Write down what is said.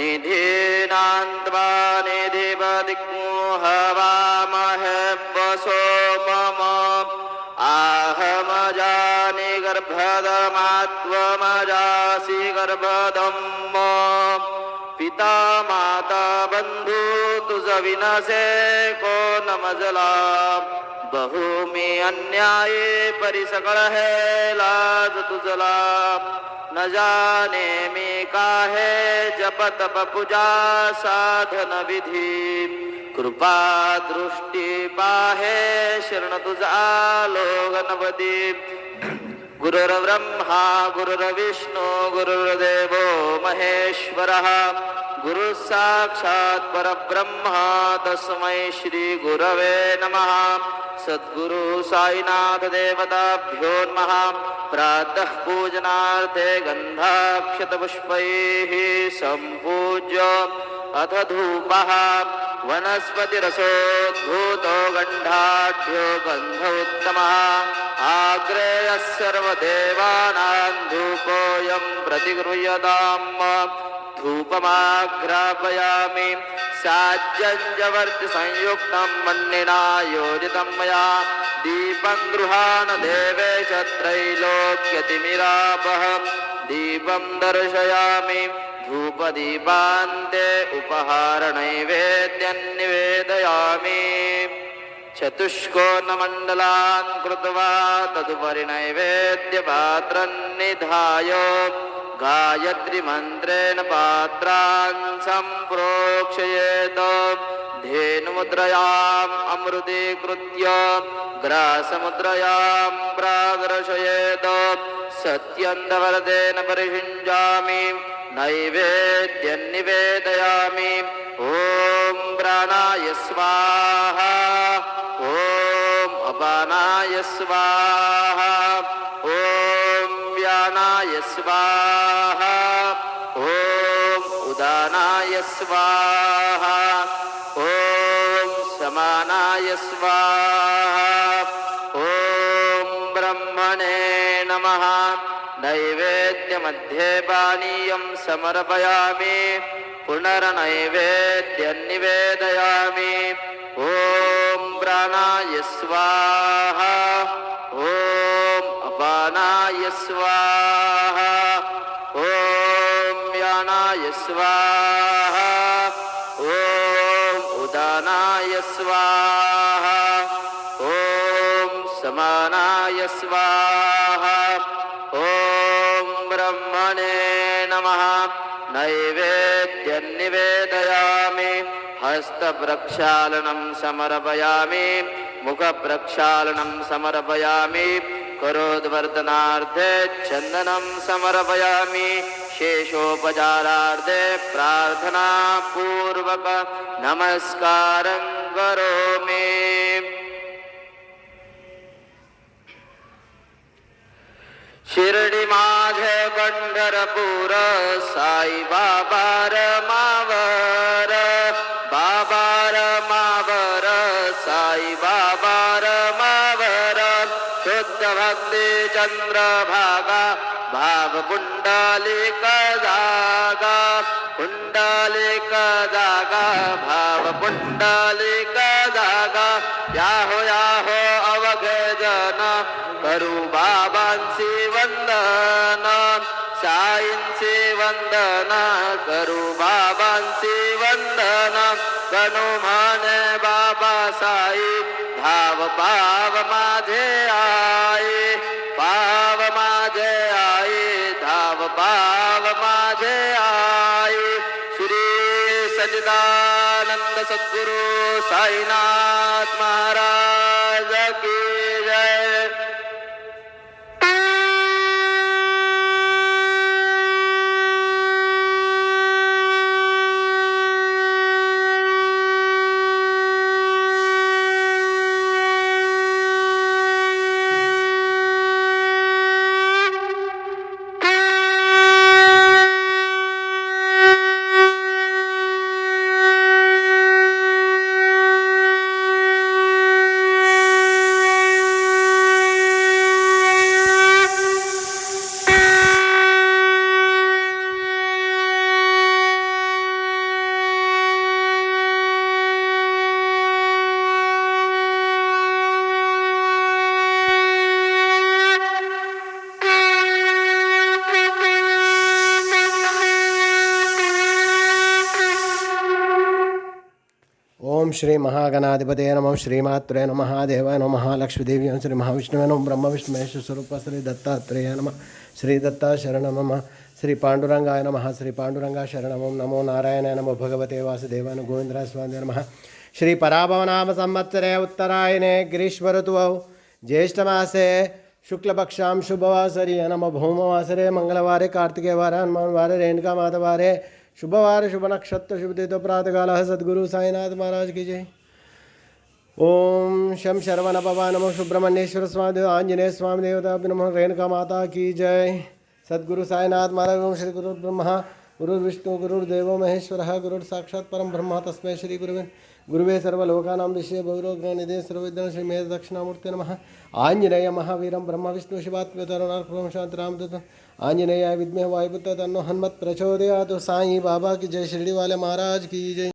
निधीनान्त्वा निधिपदिग्मुहवामहे वसो मम आहमजानि गर्भदमात्वमजासि गर्भदम् पिता माता बंधु तुझ विनसे को नमजला बहु मी अन्याये परिसकळ है लाज तुझला न जाने मी काहे जप तप पूजा साधन विधी कृपा दृष्टी पाहे शरण तुझा लोगनवदी गुरुर्ब्रह्मा गुरुर्विष्णू गुरुर्देवो महेश्वरः गुरु साक्षात् परब्रह्म तस्मै श्री गुरवे नमः सद्गुरु साईनाथ देवताभ्यो नमः प्रातः पूजनार्थे गन्धाक्षतपुष्पैः सम्पूज्य अथ धूपः वनस्पतिरसोद्भूतो गन्धाढ्यो गन्ध उत्तमः आग्रेयः सर्वदेवानां धूपोऽयं प्रतिगृह्यताम् धूपमाघ्रापयामि साज्यञ्जवर्ति संयुक्तं मन्निना योजितं मया दीपं गृहाण देवेश त्रैलोक्यतिमिरापः दीपं दर्शयामि धूपदीपान्ते उपहारनैवेद्यं निवेदयामि चतुष्कोणमण्डलान् कृत्वा तदुपरि नैवेद्यपात्रं निधाय गायत्रीमन्त्रेण पात्रान् सम्प्रोक्षयेत् धेनुमुद्रयाम् अमृतीकृत्य ग्रासमुद्रयां प्रादर्शयेत् सत्यन्दवरदेन परिषिञ्जामि नैवेद्यं निवेदयामि ॐ प्राणाय स्वाहा ॐ अपानाय स्वाहा ॐ व्यानाय स्वाहा ॐ उदानाय स्वाहा ॐ समानाय स्वाहा ॐ ब्रह्मणे नमः नैवेद्यमध्ये पानीयं समर्पयामि पुनर्नैवेद्यं निवेदयामि ॐ प्राणाय स्वाहा ॐ अपानाय स्वाहा ॐ व्यानाय स्वाहा ॐ उदानाय स्वाहा ॐ समानाय स्वाहा ॐ ब्रह्मणे नमः नैवेद्यं निवेदयामि हस्तप्रक्षालनं समर्पयामि मुखप्रक्षालनं समर्पयामि करोद्वर्धनार्थे चन्दनं समर्पयामि शेषोपचारार्थे प्रार्थनापूर्वक नमस्कारं करोमि शिर्डी माझे पंढरपूर साई बाबा रमावर बाबा रमावर साई बाबा रमावर शुद्ध भक्ती चंद्रभागा भाव पुंडलिक जागा पुंडलिक जागा भाव पुंडलिक जागा याहो याहो अवघे जन करू बाबांची वंदन साईंची वंदन करू बाबांची वंदन गणू म्हणे बाबा साई धाव पाव माझे आई पाव माझे आई धाव पाव माझे आई श्री सच्चिदानंद सद्गुरु साईनाथ महाराज की जय. ओम श्री महागणाधिपतये नमः श्रीमात्रे नमः देवाय नमः लक्ष्मीदेवी श्री महाविष्णुवे नमः ब्रह्म विष्णु महेश स्वरूप श्री दत्तात्रेय नमः श्री दत्ता शरणं मम श्री पांडुरंगाय नमः श्री पांडुरंगा शरणं नमो नारायणाय नमो भगवते वासुदेवाय गोविंदराय स्वामी नमः श्री पराभवनाम संवत्सरे उत्तरायणे ग्रीष्म ऋतुौ ज्येष्ठमासे शुक्लपक्षां शुभवासरे नम भौमवासरे मंगलवारे कार्तिकेवारे हनुमानवारे रेणुका मातवारे शुभवार शुभ नक्षत्र शुभ तिथि प्रातःकाल सद्गुरु साईनाथ महाराज की जय। ओम शम शरवण भवा नमो सुब्रह्मण्येश्वर स्वामी देव आंजनेय स्वामी देवता नमो रेणुका माता की जय। सद्गुरु साईनाथ महाराज ओम श्री गुरु ब्रह्मा गुरुर्विष्णु गुरुर्देवो महेश्वरः गुरुर् साक्षात् परम ब्रह्म तस्मै श्री गुरुवे सर्वलोकानां विषये बहुरोग्रनिधे सर्वविद्यानां श्री मेध दक्षिणामूर्ते नमः। आंजनेय महावीरं ब्रह्म विष्णु शिवात्मतरुणार्कं शांतरामदूत आंजनेय विद्महे वायुपुत्र तन्नो हनुमत् प्रचोदयात्। साईं बाबा की जय, शिरडी वाले महाराज की जय।